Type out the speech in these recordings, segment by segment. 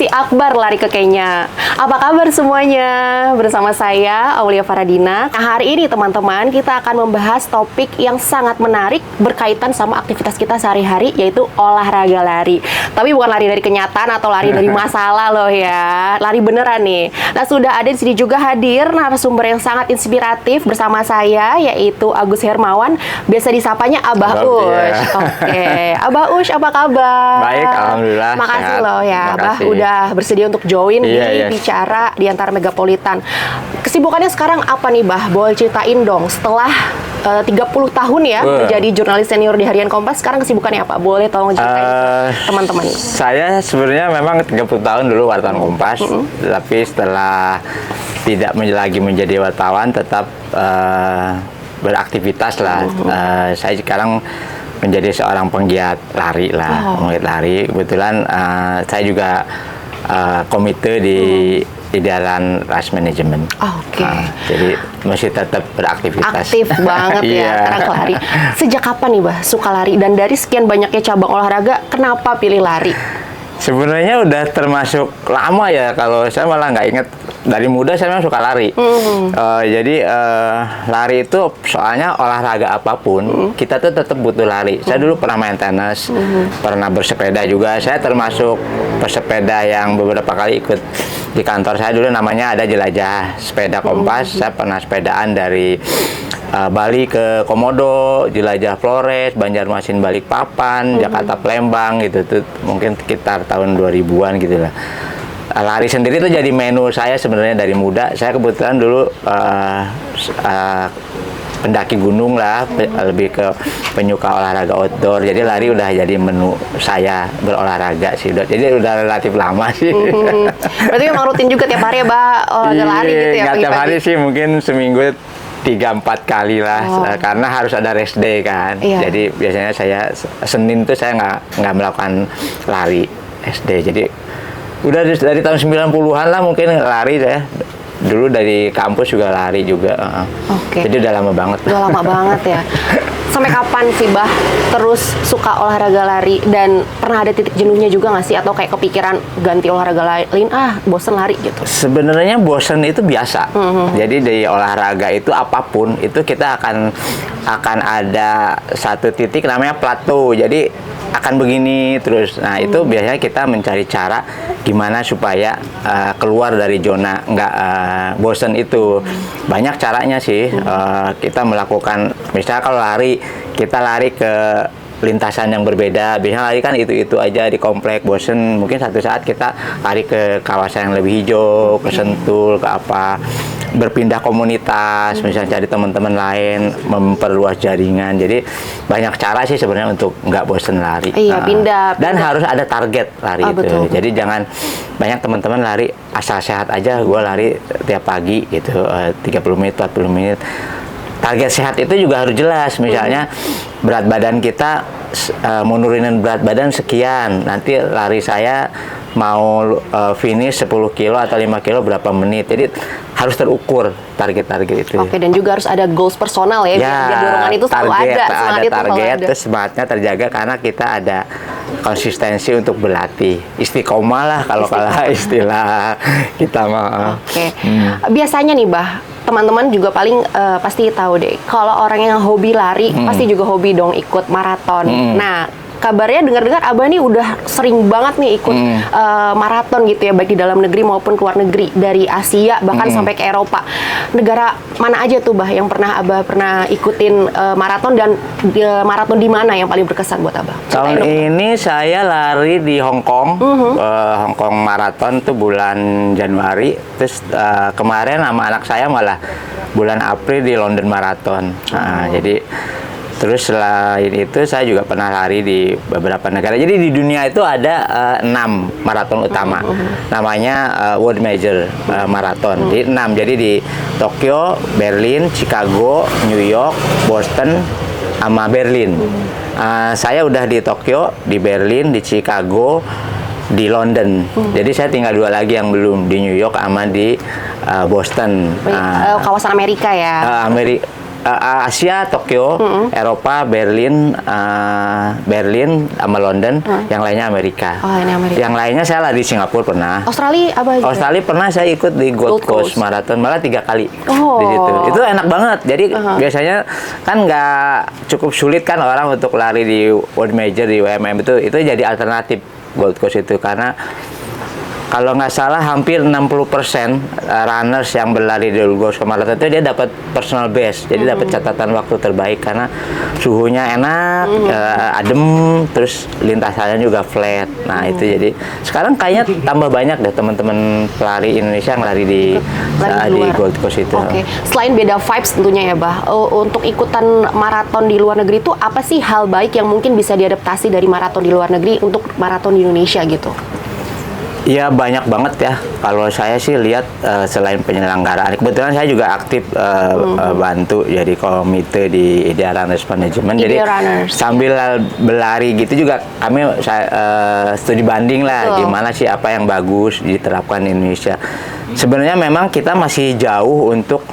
si Akbar lari ke Kenya. Apa kabar semuanya? Bersama saya Aulia Faradina. Nah, hari ini teman-teman kita akan membahas topik yang sangat menarik berkaitan sama aktivitas kita sehari-hari, yaitu olahraga lari. Tapi bukan lari dari kenyataan atau lari dari masalah loh ya. Lari beneran nih. Nah, sudah ada di sini juga hadir narasumber yang sangat inspiratif bersama saya, yaitu Agus Hermawan, biasa disapanya Abah Ush. Oke, Abah Ush, apa kabar? Baik, alhamdulillah. Makasih sehat. loh ya, Abah Makasih. udah bersedia untuk join di Iya. Bicara di Antara Megapolitan. Kesibukannya sekarang apa nih, Bah? Boleh ceritain dong, setelah 30 tahun ya menjadi jurnalis senior di Harian Kompas, sekarang kesibukannya apa? Boleh tolong ceritain ke teman-teman. Saya sebenarnya memang 30 tahun dulu wartawan Kompas, tapi setelah tidak lagi menjadi wartawan, tetap beraktivitas lah. Saya sekarang menjadi seorang penggiat lari lah, penggiat lari. Kebetulan saya juga komite di Jalan Rice Management. Oke. Jadi masih tetap beraktivitas. Aktif banget ya Iya. sekarang lari. Sejak kapan nih, Bah, suka lari? Dan dari sekian banyaknya cabang olahraga, kenapa pilih lari? Sebenarnya udah termasuk lama ya, kalau saya malah nggak inget. Dari muda saya memang suka lari. Jadi lari itu soalnya olahraga apapun, kita tuh tetap butuh lari. Saya dulu pernah main tenis, pernah bersepeda juga. Saya termasuk pesepeda yang beberapa kali ikut di kantor saya dulu, namanya ada Jelajah Sepeda Kompas. Saya pernah sepedaan dari Bali ke Komodo, jelajah Flores, Banjarmasin, Balikpapan, Jakarta, Palembang gitu tuh, mungkin sekitar tahun 2000-an gitu lah. Lari sendiri itu jadi menu saya sebenarnya dari muda. Saya kebetulan dulu pendaki gunung lah, lebih ke penyuka olahraga outdoor. Jadi lari udah jadi menu saya berolahraga sih. Jadi udah relatif lama sih. Berarti memang rutin juga tiap hari ya, Bah, olahraga lari gitu ya? Nggak tiap pagi-pagi? hari sih, mungkin seminggu 3-4 kali lah, karena harus ada rest day kan. Iya. Jadi biasanya saya Senin tuh saya nggak melakukan lari rest day. Jadi udah dari tahun 90-an lah mungkin lari saya. Dulu dari kampus juga lari juga. Oke. Jadi udah lama banget. Udah lama banget ya. Sampai kapan sih, Bah, terus suka olahraga lari? Dan pernah ada titik jenuhnya juga nggak sih? Atau kayak kepikiran ganti olahraga lain, bosen lari gitu? Sebenarnya bosan itu biasa. Jadi dari olahraga itu apapun itu kita akan ada satu titik namanya plateau. Jadi akan begini terus. Nah, itu biasanya kita mencari cara gimana supaya keluar dari zona nggak bosan itu. Banyak caranya sih. Kita melakukan, misalnya kalau lari, kita lari ke lintasan yang berbeda. Biasanya lari kan itu aja di komplek, bosen. Mungkin satu saat kita lari ke kawasan yang lebih hijau, ke Sentul, ke apa, berpindah komunitas, misalnya cari teman-teman lain, memperluas jaringan. Jadi banyak cara sih sebenarnya untuk nggak bosen lari. Iya, pindah. Dan harus ada target lari itu. Betul. Jadi jangan banyak teman-teman lari asal sehat aja. Gue lari tiap pagi gitu, 30 menit, 40 menit. Target sehat itu juga harus jelas. Misalnya berat badan kita, mau nurunin berat badan sekian. Nanti lari saya mau finish 10 kilo atau 5 kilo berapa menit. Jadi harus terukur target-target itu. Oke, dan juga harus ada goals personal ya, biar dorongan itu selalu ada. Semangat itu selalu target, ada. terus semangatnya terjaga karena kita ada konsistensi untuk berlatih. Istiqomah lah kalau istilah kita mah. Oke. Biasanya nih, Bah, teman-teman juga paling pasti tahu deh, kalau orang yang hobi lari pasti juga hobi dong ikut maraton. Nah, kabarnya dengar-dengar Abah nih udah sering banget nih ikut maraton gitu ya, baik di dalam negeri maupun keluar negeri, dari Asia bahkan sampai ke Eropa. Negara mana aja tuh, Bah, yang Abah pernah ikutin maraton, dan maraton di mana yang paling berkesan buat Abah? Tahun ini saya lari di Hong Kong, Hong Kong maraton tuh bulan Januari. Terus kemarin sama anak saya malah bulan April di London Marathon. Nah, jadi terus selain itu saya juga pernah lari di beberapa negara. Jadi di dunia itu ada 6 maraton utama. Namanya World Major Marathon. Jadi 6. Jadi di Tokyo, Berlin, Chicago, New York, Boston, sama Berlin. Saya udah di Tokyo, di Berlin, di Chicago, di London. Jadi saya tinggal 2 lagi yang belum, di New York sama di Boston. Kawasan Amerika ya? Asia Tokyo, Eropa Berlin, sama London, yang lainnya Amerika. Oh, ini Amerika. Yang lainnya saya lari di Singapura pernah. Australia apa aja? Australia pernah saya ikut di Gold Coast Marathon, malah 3 kali Oh. di situ. Itu enak banget. Jadi biasanya kan nggak cukup sulit kan orang untuk lari di World Major, di WMM itu jadi alternatif Gold Coast itu, karena kalau nggak salah hampir 60% runners yang berlari di Gold Coast Marathon itu dia dapat personal best, jadi dapat catatan waktu terbaik karena suhunya enak, adem, terus lintasannya juga flat. Nah itu jadi sekarang kayaknya tambah banyak deh teman-teman pelari Indonesia yang lari di Gold Coast itu. Oke. Selain beda vibes tentunya ya, Bah. Untuk ikutan maraton di luar negeri itu apa sih hal baik yang mungkin bisa diadaptasi dari maraton di luar negeri untuk maraton di Indonesia gitu? Ya banyak banget ya. Kalau saya sih lihat selain penyelenggaraan, kebetulan saya juga aktif bantu jadi komite di Ideal Runners Management. Jadi sambil berlari gitu juga kami studi banding lah gimana sih apa yang bagus diterapkan di Indonesia. Sebenarnya memang kita masih jauh untuk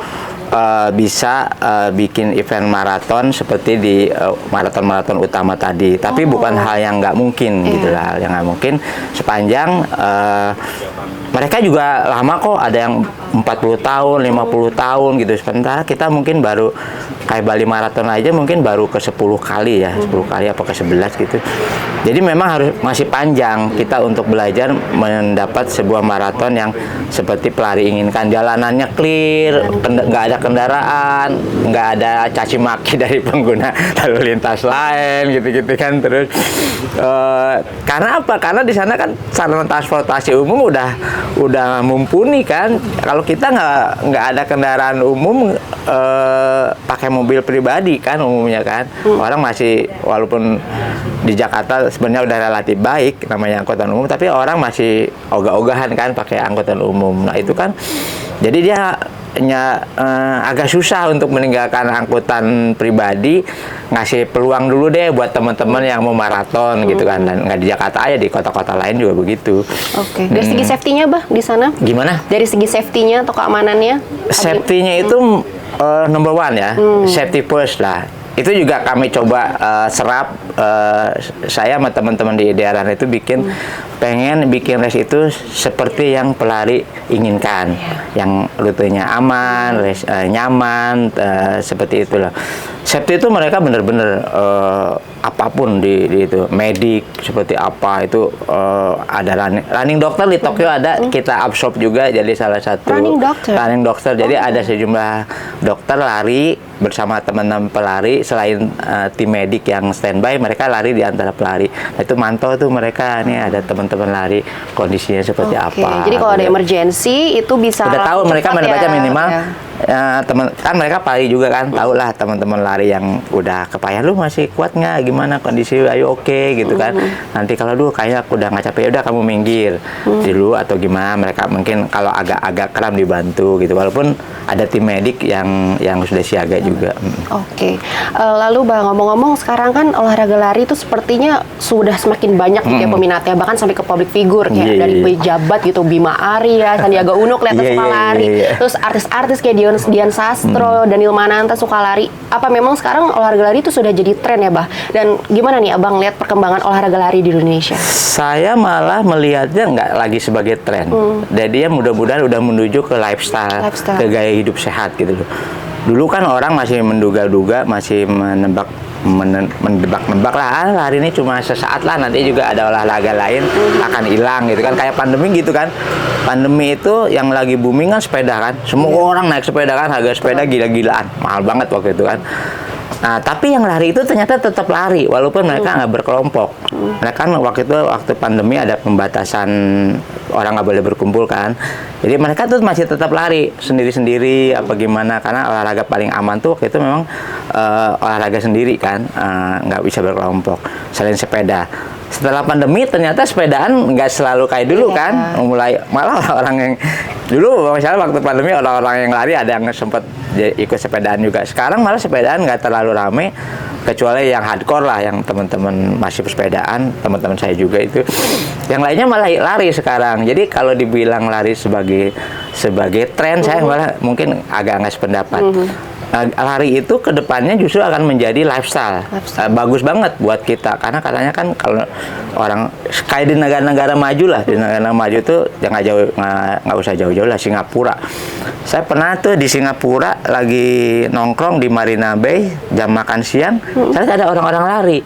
bisa bikin event maraton seperti di maraton-maraton utama tadi, tapi bukan hal yang nggak mungkin gitu lah, hal yang nggak mungkin sepanjang mereka juga lama kok, ada yang 40 tahun, 50 tahun gitu. Sementara kita mungkin baru kayak Bali Marathon aja mungkin baru ke 10 kali ya, 10 kali apa ke 11 gitu. Jadi memang masih panjang kita untuk belajar mendapat sebuah maraton yang seperti pelari inginkan. Jalanannya clear, nggak ada kendaraan, nggak ada caci maki dari pengguna lalu lintas lain gitu-gitu kan. Terus karena apa? Karena di sana kan sarana transportasi umum udah mumpuni kan. Kalau kita nggak ada kendaraan umum, pakai mobil pribadi kan umumnya kan. Orang masih, walaupun di Jakarta sebenarnya udah relatif baik namanya angkutan umum, tapi orang masih ogah-ogahan kan pakai angkutan umum. Nah itu kan jadi dia agak susah untuk meninggalkan angkutan pribadi, ngasih peluang dulu deh buat teman-teman yang mau maraton gitu kan. Dan nggak di Jakarta aja, di kota-kota lain juga begitu. Oke. Dari segi safety-nya, Bah, di sana? Gimana? Dari segi safety-nya atau keamanannya? Safety-nya itu number one ya, safety first lah. Itu juga kami coba serap, saya sama teman-teman di Idearan itu pengen bikin race itu seperti yang pelari inginkan, yang rutenya aman, nyaman, seperti itulah. Safety itu mereka benar-benar apapun di itu, medik seperti apa itu, ada running dokter di Tokyo ada, kita absorb juga jadi salah satu running dokter. Jadi ada sejumlah dokter lari bersama teman-teman pelari, selain tim medik yang standby, mereka lari di antara pelari. Nah, itu mantau tuh mereka, nih ada teman-teman lari kondisinya seperti apa. Jadi kalau ada emergency itu bisa udah tahu mereka baca minimal. Ya. Teman kan mereka pelari juga kan, tahu lah teman-teman lari yang udah kepayahan, lu masih kuat nggak, gimana kondisi, ayo oke gitu kan. Nanti kalau dulu kayaknya aku udah nggak capek, udah kamu minggir dulu atau gimana, mereka mungkin kalau agak kram dibantu gitu, walaupun ada tim medik yang sudah siaga juga. Oke. Lalu Bang, ngomong-ngomong sekarang kan olahraga lari itu sepertinya sudah semakin banyak gitu ya peminatnya, bahkan sampai ke public figure kayak dari pejabat gitu, Bima Arya, Sandiaga Uno kelihatan suka lari. Terus artis-artis kayak Dian Sastro, Daniel Mananta suka lari. Apa memang sekarang olahraga lari itu sudah jadi tren ya, Bah? Dan gimana nih Abang lihat perkembangan olahraga lari di Indonesia? Saya malah melihatnya nggak lagi sebagai tren. Jadi ya mudah-mudahan udah menuju ke lifestyle, ke gaya hidup sehat gitu loh. Dulu kan orang masih menduga-duga, masih mendebak-nebak lah, hari ini cuma sesaat lah, nanti juga ada olahraga lain akan hilang gitu kan, kayak pandemi gitu kan. Pandemi itu yang lagi booming kan sepeda kan, semua orang naik sepeda kan, harga sepeda gila-gilaan, mahal banget waktu itu kan. Nah, tapi yang lari itu ternyata tetap lari, walaupun mereka nggak berkelompok. Mereka kan waktu pandemi ada pembatasan, orang nggak boleh berkumpul kan. Jadi mereka tuh masih tetap lari sendiri-sendiri apa gimana, karena olahraga paling aman tuh waktu itu memang olahraga sendiri kan, nggak bisa berkelompok. Selain sepeda. Setelah pandemi ternyata sepedaan nggak selalu kayak dulu kan, mulai malah orang yang dulu misalnya waktu pandemi orang-orang yang lari ada yang sempat ikut sepedaan juga. Sekarang malah sepedaan nggak terlalu rame, kecuali yang hardcore lah, yang teman-teman masih bersepedaan, teman-teman saya juga itu. Yang lainnya malah lari sekarang. Jadi kalau dibilang lari sebagai tren, saya malah mungkin agak nggak sependapat. Nah, lari itu kedepannya justru akan menjadi lifestyle. Bagus banget buat kita karena katanya kan kalau orang kayak di negara-negara maju lah, di negara maju itu jangan jauh, nggak usah jauh-jauh lah, Singapura. Saya pernah tuh di Singapura lagi nongkrong di Marina Bay jam makan siang, saya ada orang-orang lari.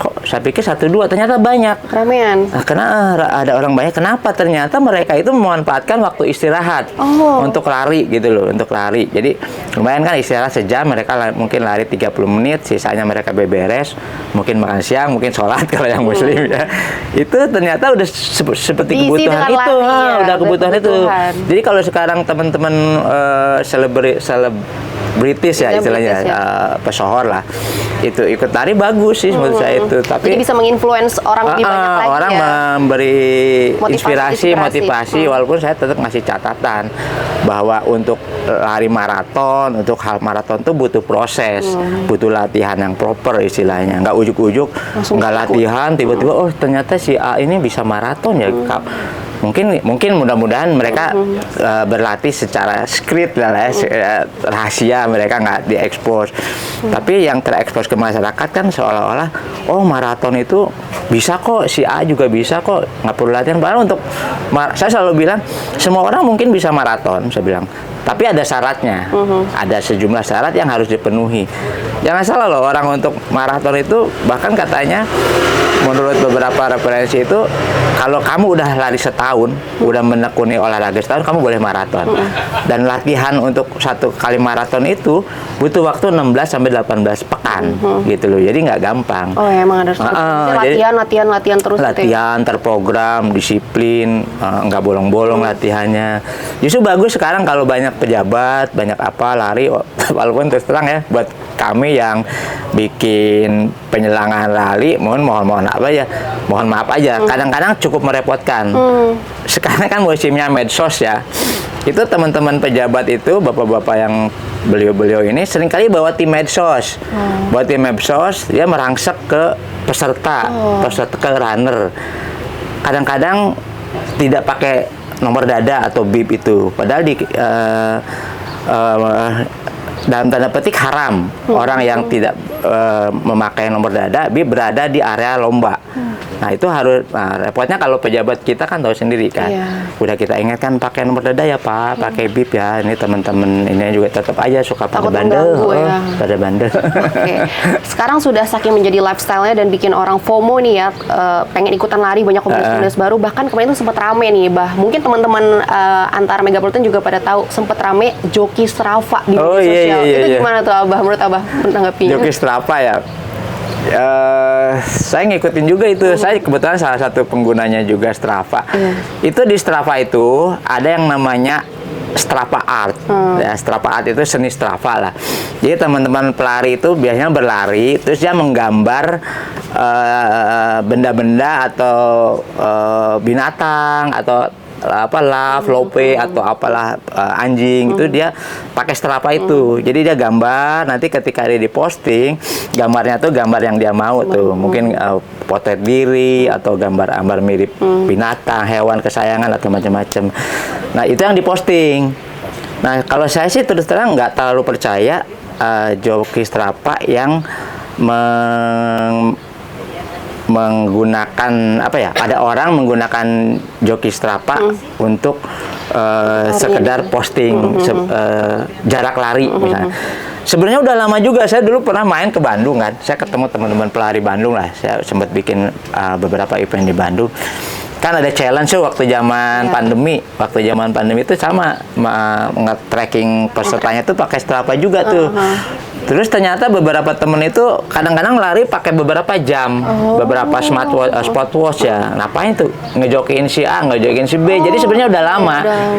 Kok saya pikir 1-2, ternyata banyak. Ramean. Nah, karena ada orang banyak, kenapa? Ternyata mereka itu memanfaatkan waktu istirahat untuk lari gitu loh, untuk lari. Jadi lumayan kan istirahat sejam, mereka mungkin lari 30 menit, sisanya mereka beberes, mungkin makan siang, mungkin sholat kalau yang muslim ya. Itu ternyata udah seperti Diisi kebutuhan dengan itu, lari, ya, udah kebutuhan itu. kebutuhan. Jadi kalau sekarang teman-teman selebritis ya istilahnya, pesohor lah, itu ikut lari bagus sih menurut saya itu. Tapi Jadi bisa menginfluence orang lebih banyak lagi orang ya. memberi Motivasi. motivasi walaupun saya tetap ngasih catatan bahwa untuk lari maraton, untuk hal maraton itu butuh proses, butuh latihan yang proper istilahnya, nggak ujuk-ujuk, nggak latihan tiba-tiba oh ternyata si A ini bisa maraton ya. Mungkin mudah-mudahan mereka berlatih secara script lah ya, rahasia, mereka nggak diekspos. Tapi yang terekspos ke masyarakat kan seolah-olah oh maraton itu bisa kok, si A juga bisa kok, nggak perlu latihan. Padahal untuk saya selalu bilang semua orang mungkin bisa maraton, saya bilang. Tapi ada syaratnya, ada sejumlah syarat yang harus dipenuhi. Jangan salah loh, orang untuk maraton itu bahkan katanya menurut beberapa referensi itu kalau kamu udah lari setahun, udah menekuni olahraga setahun, kamu boleh maraton. Dan latihan untuk satu kali maraton itu butuh waktu 16 sampai 18 pekan gitu loh. Jadi nggak gampang. Oh ya, emang ada latihan terus. Latihan terprogram, disiplin, nggak bolong-bolong latihannya. Justru bagus sekarang kalau banyak pejabat, banyak apa lari, walaupun terus terang ya buat kami yang bikin penyelangan rally, mohon maaf aja. Kadang-kadang cukup merepotkan. Sekarang kan musimnya medsos ya. Itu teman-teman pejabat itu, bapak-bapak yang beliau-beliau ini seringkali bawa tim medsos. Bawa tim medsos, dia merangsek ke peserta ke runner. Kadang-kadang tidak pakai nomor dada atau bib itu. Padahal di dalam tanda petik haram orang yang tidak memakai nomor dada bib berada di area lomba. Nah itu harus, repotnya kalau pejabat kita kan tahu sendiri kan. Udah kita ingatkan pakai nomor dada ya Pak, pakai bib ya. Ini teman-teman ini juga tetap aja suka pada bandel, pada bandel. Oke. Sekarang sudah saking menjadi lifestyle-nya dan bikin orang FOMO nih ya, pengen ikutan lari, banyak komunitas baru. Bahkan kemarin itu sempat rame nih, mungkin teman-teman antar Megapolitan juga pada tahu, sempat rame joki Strava di media sosial. Itu gimana tuh Abah, menurut Abah menanggapinya? Joki Strava ya. Saya ngikutin juga itu. Saya kebetulan salah satu penggunanya juga Strava. Itu di Strava itu ada yang namanya Strava Art. Ya, Strava Art itu seni Strava lah. Jadi teman-teman pelari itu biasanya berlari, terus dia menggambar benda-benda atau binatang atau lope atau apalah anjing itu dia pakai Strava itu. Jadi dia gambar, nanti ketika dia diposting gambarnya tuh gambar yang dia mau tuh, mungkin potret diri atau gambar mirip binatang, hewan kesayangan atau macam-macam. Nah itu yang diposting. Nah kalau saya sih terus terang nggak terlalu percaya joki Strava yang menggunakan ada orang menggunakan joki Strava untuk sekedar posting jarak lari misalnya. Sebenarnya udah lama juga, saya dulu pernah main ke Bandung kan, saya ketemu teman-teman pelari Bandung lah, saya sempat bikin beberapa event di Bandung. Kan ada challenge waktu zaman pandemi. Waktu zaman pandemi itu sama nge-tracking pesertanya tuh pakai Strava juga tuh. Terus ternyata beberapa temen itu kadang-kadang lari pakai beberapa jam, beberapa smartwatch ya. Ngapain tuh? Ngejokiin si A, ngejokiin si B. Jadi sebenarnya udah lama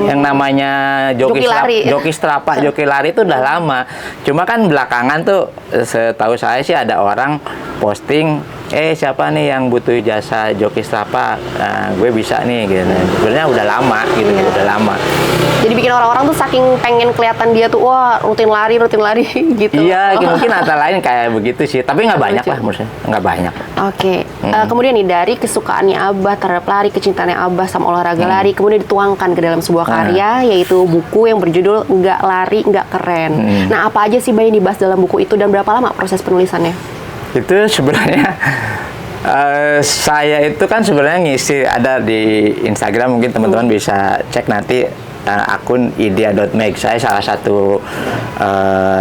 yang namanya joki Strava, joki lari itu udah lama. Cuma kan belakangan tuh setahu saya sih ada orang posting siapa nih yang butuh jasa joki Strava, gue bisa nih gitu. Sebenarnya udah lama gitu, udah lama. Jadi bikin orang-orang tuh saking pengen kelihatan dia tuh, wah rutin lari gitu. Iya, mungkin antara lain kayak begitu sih. Tapi nggak banyak lah, maksudnya nggak banyak. Oke. Kemudian nih dari kesukaannya Abah terhadap lari, kecintaannya Abah sama olahraga lari, kemudian dituangkan ke dalam sebuah karya, yaitu buku yang berjudul Nggak Lari Nggak Keren. Nah, apa aja sih Bah yang dibahas dalam buku itu dan berapa lama proses penulisannya? Itu sebenarnya saya itu kan sebenarnya ngisi ada di Instagram, mungkin teman-teman bisa cek nanti akun idea.meg. Saya salah satu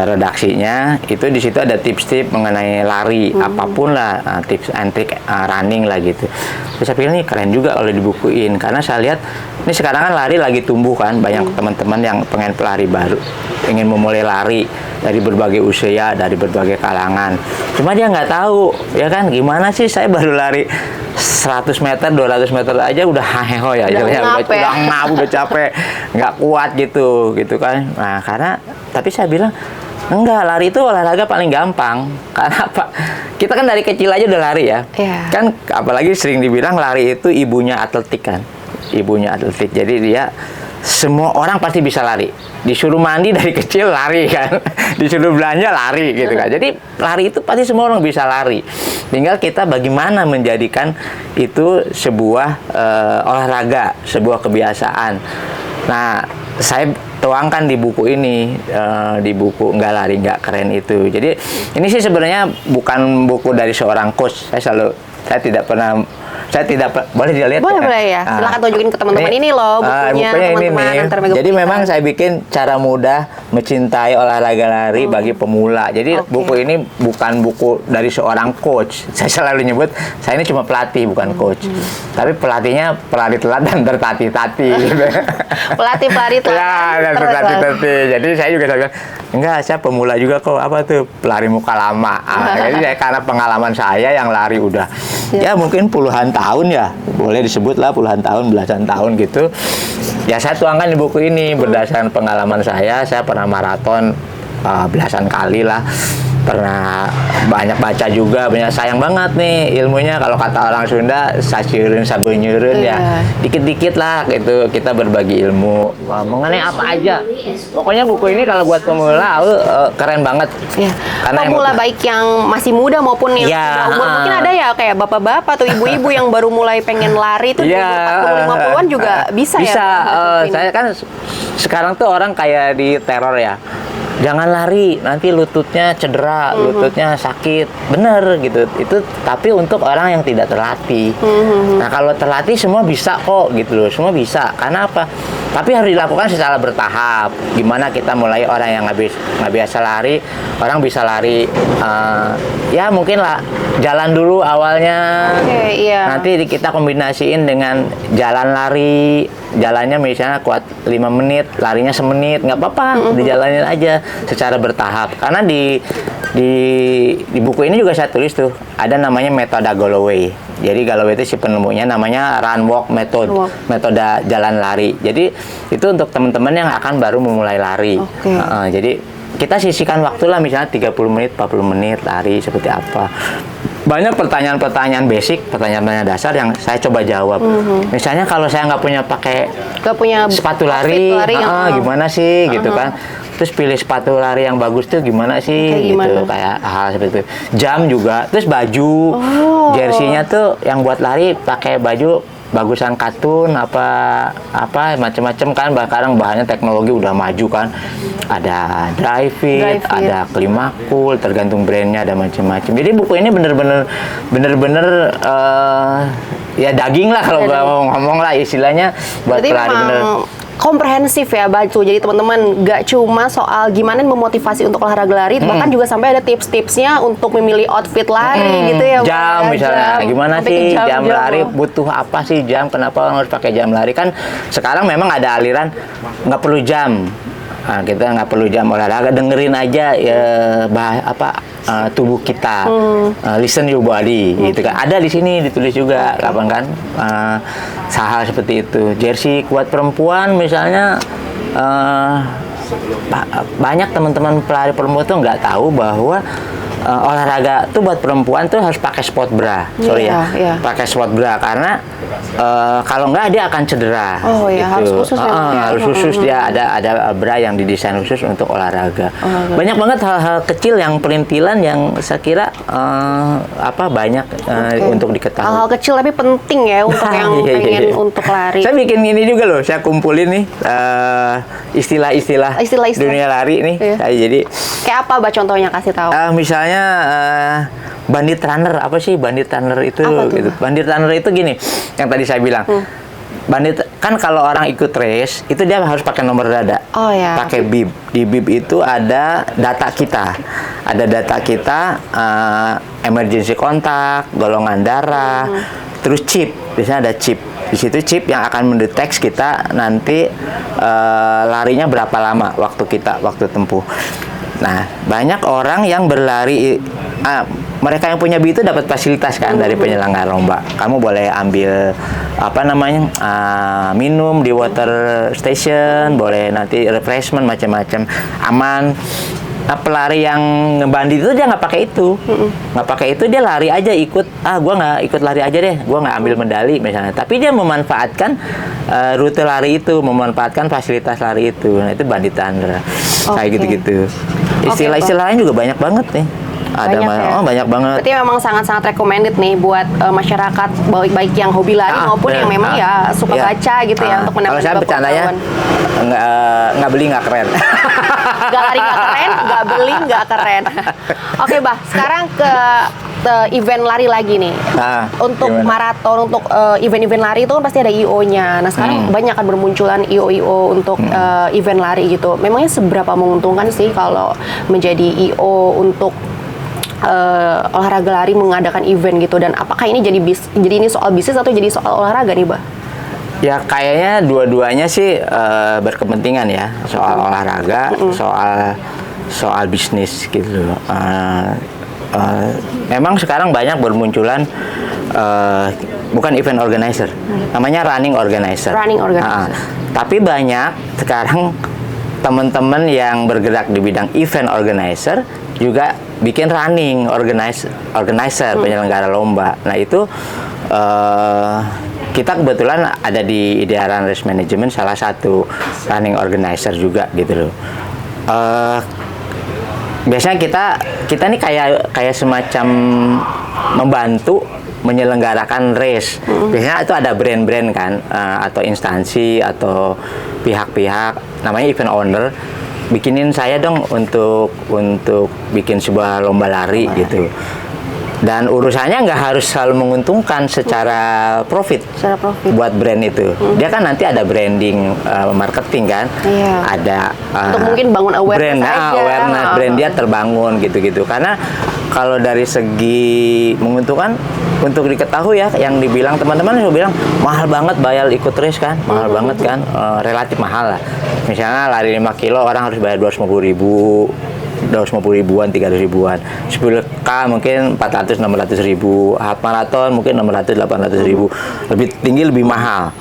redaksinya. Itu di situ ada tips-tips mengenai lari, apapun lah, tips and trick running lah gitu. Terus saya pikir ini keren juga kalau dibukuin, karena saya lihat ini sekarang kan lari lagi tumbuh kan, banyak teman-teman yang pengen pelari baru, ingin memulai lari dari berbagai usia, dari berbagai kalangan. Cuma dia nggak tahu, ya kan, gimana sih saya baru lari 100 meter, 200 meter aja udah haheho ya, udah ngap, udah capek, nggak kuat gitu kan. Nah, tapi saya bilang, enggak, lari itu olahraga paling gampang. Karena apa? Kita kan dari kecil aja udah lari ya. Kan apalagi sering dibilang lari itu ibunya atletik kan. Ibunya atletik. Jadi dia semua orang pasti bisa lari. Disuruh mandi dari kecil lari kan. Disuruh belanja lari gitu kan. Jadi lari itu pasti semua orang bisa lari. Tinggal kita bagaimana menjadikan itu sebuah olahraga, sebuah kebiasaan. Nah, saya tuangkan di buku ini, di buku Nggak Lari Nggak Keren itu. Jadi ini sih sebenarnya bukan buku dari seorang coach. Saya tidak boleh dilihat. Boleh ya. Silakan tunjukin ke teman-teman ini loh bukunya teman-teman. Jadi memang saya bikin cara mudah mencintai olahraga lari bagi pemula. Jadi buku ini bukan buku dari seorang coach. Saya selalu nyebut saya ini cuma pelatih, bukan coach. Tapi pelatihnya pelari telat dan tertati-tati gitu. Pelatih telat. Ya, dan tertati-tati. Jadi saya juga bilang, enggak, saya pemula juga kok. Apa tuh? Pelari muka lama. Jadi karena pengalaman saya yang lari udah ya mungkin puluhan tahun ya, boleh disebut lah puluhan tahun, belasan tahun gitu. Ya saya tuangkan di buku ini berdasarkan pengalaman saya pernah maraton belasan kali lah, pernah banyak baca juga, banyak. Sayang banget nih ilmunya, kalau kata orang Sunda sasieureun sabeunyeurun ya, dikit-dikit lah gitu kita berbagi ilmu mengenai apa aja. Pokoknya buku ini kalau buat pemula keren banget. Karena pemula baik yang masih muda maupun yang sudah umur, mungkin ada ya kayak bapak-bapak atau ibu-ibu yang baru mulai pengen lari tuh di umur 40-50-an juga bisa ya. Saya kan sekarang tuh orang kayak di teror ya. Jangan lari, nanti lututnya cedera, lututnya sakit. Bener gitu. Itu tapi untuk orang yang tidak terlatih. Nah, kalau terlatih semua bisa kok gitu loh. Semua bisa. Karena apa? Tapi harus dilakukan secara bertahap. Gimana kita mulai orang yang nggak biasa lari, orang bisa lari ya mungkin lah jalan dulu awalnya. Nanti kita kombinasiin dengan jalan lari. Jalannya misalnya kuat 5 menit, larinya semenit, nggak apa-apa, dijalanin aja secara bertahap. Karena di buku ini juga saya tulis tuh, ada namanya metode Galloway. Jadi Galloway itu si penemunya namanya run walk method, metode jalan lari. Jadi itu untuk teman-teman yang akan baru memulai lari. Jadi kita sisihkan waktu lah, misalnya 30 menit, 40 menit lari seperti apa. Banyak pertanyaan-pertanyaan basic, pertanyaan-pertanyaan dasar yang saya coba jawab. Misalnya kalau saya nggak punya sepatu lari, gimana sih gitu kan. Terus pilih sepatu lari yang bagus tuh gimana sih gitu, kayak hal seperti itu. Jam juga, terus baju, jersey-nya tuh yang buat lari pakai baju bagusan katun apa macam-macam kan. Sekarang bahannya teknologi udah maju kan, ada dry fit, ada Climacool, tergantung brandnya, ada macam-macam. Jadi buku ini bener-bener ya daging lah kalau ngomong lah istilahnya, buat pelari bener komprehensif ya baju. Jadi teman-teman nggak cuma soal gimana memotivasi untuk olahraga lari, bahkan juga sampai ada tips-tipsnya untuk memilih outfit lari gitu ya. Jam misalnya, gimana sih jam lari, butuh apa sih jam, kenapa orang harus pakai jam lari. Kan sekarang memang ada aliran nggak perlu jam. Nah, kita nggak perlu jam olahraga, dengerin aja ya tubuh kita, listen your body gitu kan. Ada di sini ditulis juga, kapan kan hal seperti itu. Jersey kuat perempuan misalnya, banyak teman-teman pelari perempuan tuh nggak tahu bahwa olahraga tuh buat perempuan tuh harus pakai sport bra. Sorry Iya. pakai sport bra karena kalau nggak dia akan cedera. Oh iya, harus khusus ya, Bang, ya? Harus khusus, dia ada bra yang didesain khusus untuk olahraga. Banyak banget hal-hal kecil yang perintilan yang saya kira banyak untuk diketahui. Hal-hal kecil tapi penting ya untuk yang Iya, pengen iya. untuk lari. Saya bikin ini juga loh, saya kumpulin nih istilah-istilah Istilah-istilah. dunia lari nih. Iya. Jadi Kayak apa, Mbak, contohnya kasih tahu? misalnya bandit runner, apa sih bandit runner itu? Apa tuh, Gitu. Bandit runner itu gini, yang tadi saya bilang. Bandit kan kalau orang ikut race itu dia harus pakai nomor dada. Oh ya. Pakai bib. Di bib itu ada data kita. Ada data kita, emergency kontak, golongan darah, terus chip. Biasanya ada chip. Di situ chip yang akan mendeteksi kita nanti larinya berapa lama waktu tempuh. Nah, banyak orang yang berlari, mereka yang punya BI itu dapat fasilitas kan dari penyelenggara lomba. Kamu boleh ambil minum di water station, boleh nanti refreshment macam-macam, aman. Nah, pelari yang ngebandit itu dia nggak pakai itu, dia lari aja ikut. Gua nggak ikut lari aja deh, gua nggak ambil medali misalnya. Tapi dia memanfaatkan rute lari itu, memanfaatkan fasilitas lari itu. Nah itu bandit runner, kayak gitu-gitu. Istilah-istilah lain juga banyak banget nih. Banyak banget. Berarti memang sangat-sangat recommended nih buat masyarakat baik yang hobi lari maupun yang memang ya suka baca gitu ya untuk Kalau saya menambah bercandanya nggak beli nggak keren. Nggak lari nggak keren, nggak beli nggak keren. Oke, Bah, sekarang ke event lari lagi nih. Untuk gimana? maraton, untuk event-event lari itu kan pasti ada IO-nya. Nah, sekarang banyak kan bermunculan IO-IO untuk event lari gitu. Memangnya seberapa menguntungkan sih kalau menjadi IO untuk olahraga lari mengadakan event gitu, dan apakah ini jadi ini soal bisnis atau jadi soal olahraga nih, Bah? Ya kayaknya dua-duanya sih berkepentingan ya, soal olahraga, soal bisnis gitu. Memang sekarang banyak bermunculan bukan event organizer, namanya running organizer. Tapi banyak sekarang teman-teman yang bergerak di bidang event organizer juga bikin running organizer, penyelenggara lomba. Nah itu kita kebetulan ada di Idearan Race Management, salah satu running organizer juga gitu loh. Biasanya kita nih kayak semacam membantu menyelenggarakan race. Biasanya itu ada brand-brand kan, atau instansi atau pihak-pihak, namanya event owner, bikinin saya dong untuk bikin sebuah lomba lari gitu. Dan urusannya nggak harus selalu menguntungkan secara profit. Buat brand itu. Dia kan nanti ada branding, marketing kan. Iya. Ada untuk mungkin bangun awareness brand dia terbangun gitu-gitu. Karena kalau dari segi menguntungkan, untuk diketahui ya, yang dibilang teman-teman juga bilang mahal banget bayar ikut race kan, mahal banget kan, relatif mahal lah. Misalnya lari 5 kilo orang harus bayar 250 ribuan, 300 ribuan. 10K mungkin 400-600 ribu. Half marathon mungkin 600-800 ribu. Lebih tinggi lebih mahal.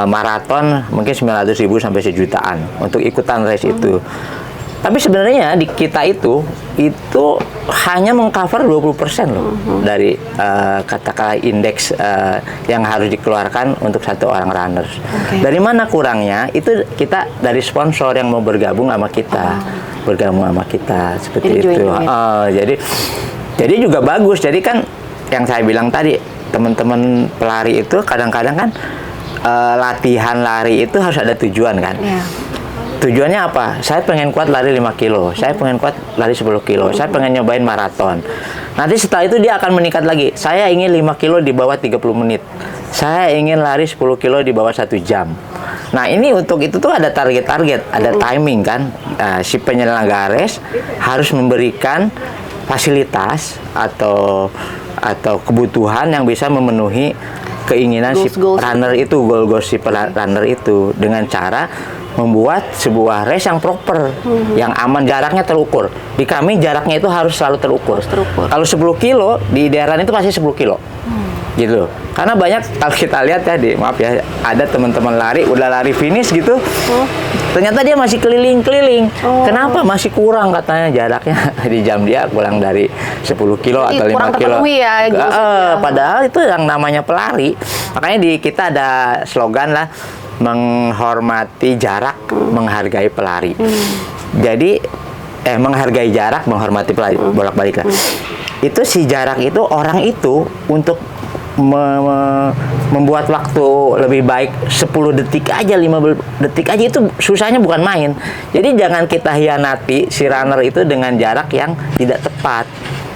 Maraton mungkin 900 ribu sampai sejutaan untuk ikutan race itu. Tapi sebenarnya di kita itu hanya mengcover 20% loh dari katakanlah indeks yang harus dikeluarkan untuk satu orang runners. Dari mana kurangnya? Itu kita dari sponsor yang mau bergabung sama kita. Seperti itu. Jadi juga bagus. Jadi kan yang saya bilang tadi, teman-teman pelari itu kadang-kadang kan latihan lari itu harus ada tujuan kan. Tujuannya apa? Saya pengen kuat lari 5 kilo, saya pengen kuat lari 10 kilo, saya pengen nyobain maraton. Nanti setelah itu dia akan meningkat lagi. Saya ingin 5 kilo di bawah 30 menit. Saya ingin lari 10 kilo di bawah 1 jam. Nah ini untuk itu tuh ada target-target, ada timing kan. Si penyelenggara race harus memberikan fasilitas atau kebutuhan yang bisa memenuhi keinginan si runner itu, goal si runner itu, dengan cara membuat sebuah race yang proper, yang aman, jaraknya terukur. Di kami jaraknya itu harus selalu terukur. Kalau 10 kilo, di daerah itu pasti 10 kilo. gitu. Karena banyak kalau kita lihat tadi, maaf ya, ada teman-teman lari udah lari finish gitu, ternyata dia masih keliling-keliling. Kenapa masih kurang katanya jaraknya di jam dia kurang dari 10 kilo Jadi atau 5 kurang kilo. terpenuhi ya, gitu maksudnya. Padahal itu yang namanya pelari. Makanya di kita ada slogan lah, menghormati jarak, menghargai pelari. Jadi menghargai jarak, menghormati pelari, bolak-balik lah. Itu si jarak itu orang itu untuk membuat waktu lebih baik 10 detik aja, 15 detik aja, itu susahnya bukan main. Jadi jangan kita hianati si runner itu dengan jarak yang tidak tepat.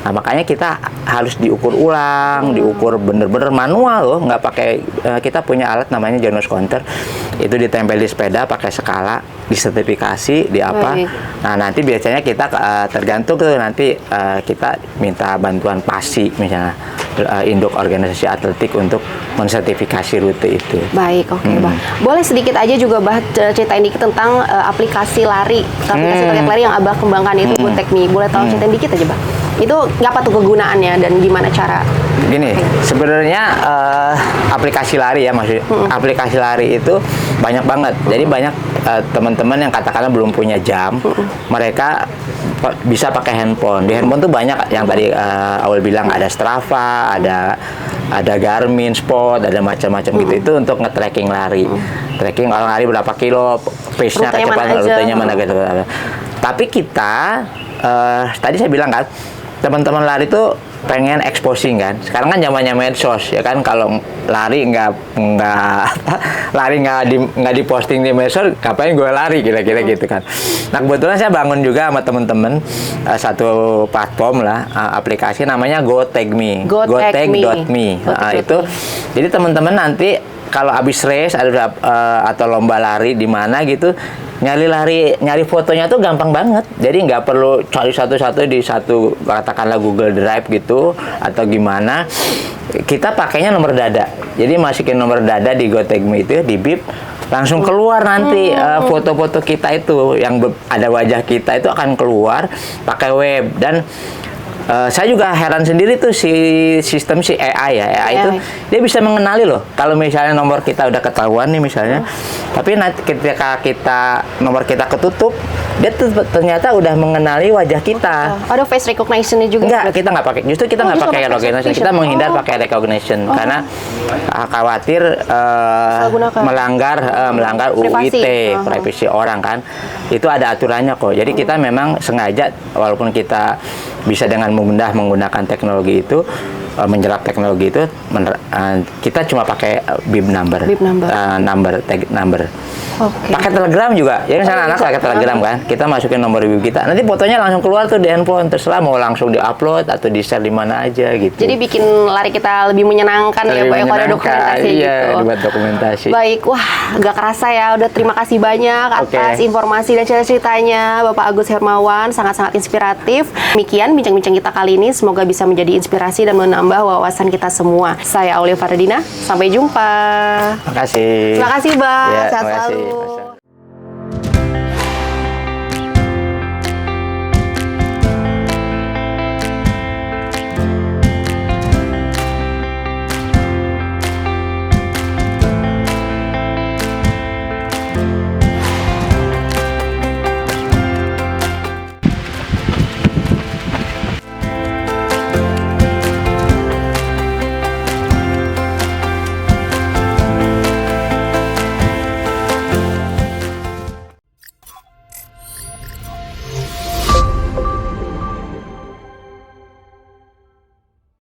Nah, makanya kita harus diukur ulang, diukur bener-bener manual loh, nggak pakai, kita punya alat namanya Janus Counter, itu ditempel di sepeda pakai skala, disertifikasi, di apa. Nah, nanti biasanya kita tergantung tuh, nanti kita minta bantuan PASI misalnya, induk organisasi atletik untuk mensertifikasi rute itu. Baik, oke, Bah. Boleh sedikit aja juga Bah ceritain dikit tentang aplikasi lari, aplikasi lari yang Abah kembangkan itu GoTechMe. Boleh tahu ceritain dikit aja, Bah? Itu apa tuh kegunaannya dan gimana cara? Gini, sebenarnya aplikasi lari ya, maksudnya aplikasi lari itu banyak banget. Jadi banyak teman-teman yang katakanlah belum punya jam, mereka bisa pakai handphone. Di handphone tuh banyak yang tadi awal bilang, ada Strava, ada Garmin Sport, ada macam-macam gitu. Itu untuk nge-tracking lari. Tracking kalau lari berapa kilo, pace-nya, kecepatan, rutenya mana gitu. Tapi kita tadi saya bilang kan, teman-teman lari tuh pengen exposing kan. Sekarang kan zamannya medsos ya kan, kalau lari nggak diposting di medsos, ngapain gue lari, kira-kira gitu kan. Nah, kebetulan saya bangun juga sama teman-teman satu platform lah, aplikasi namanya GoTechMe. GoTech.me. Itu jadi teman-teman nanti kalau habis race atau lomba lari di mana gitu, nyari fotonya tuh gampang banget. Jadi nggak perlu cari satu-satu di satu, katakanlah Google Drive gitu atau gimana. Kita pakainya nomor dada. Jadi masukin nomor dada di GoTechMe itu, di bip, langsung keluar nanti foto-foto kita itu yang ada wajah kita itu akan keluar pakai web. Dan saya juga heran sendiri tuh si sistem si AI ya, AI itu dia bisa mengenali loh. Kalau misalnya nomor kita udah ketahuan nih misalnya, tapi nanti ketika nomor kita ketutup, dia tuh ternyata udah mengenali wajah kita. Ada face recognition-nya juga? Enggak, kita nggak pakai. Justru kita nggak pakai recognition. Kita menghindar pakai recognition karena khawatir melanggar UIT, privasi orang kan. Itu ada aturannya kok. Jadi kita memang sengaja, walaupun kita bisa dengan mudah menggunakan teknologi itu, menjerap teknologi itu, kita cuma pakai bib number. Tag number. Pakai Telegram juga. Jadi misalnya anak pakai Telegram kan, kita masukin nomor bib kita, nanti fotonya langsung keluar tuh di handphone, terserah mau langsung di-upload atau di-share di mana aja gitu. Jadi bikin lari kita lebih menyenangkan ya, Pak, kalau ada dokumentasi gitu. Buat dokumentasi. Baik, wah, nggak kerasa ya. Udah terima kasih banyak atas informasi dan cerita-ceritanya Bapak Agus Hermawan, sangat-sangat inspiratif. Demikian bincang-bincang kita kali ini, semoga bisa menjadi inspirasi dan menambah wawasan kita semua. Saya Aulia Faradina, sampai jumpa. Terima kasih. Terima kasih, Bang. Ya, Sehat terima kasih. selalu.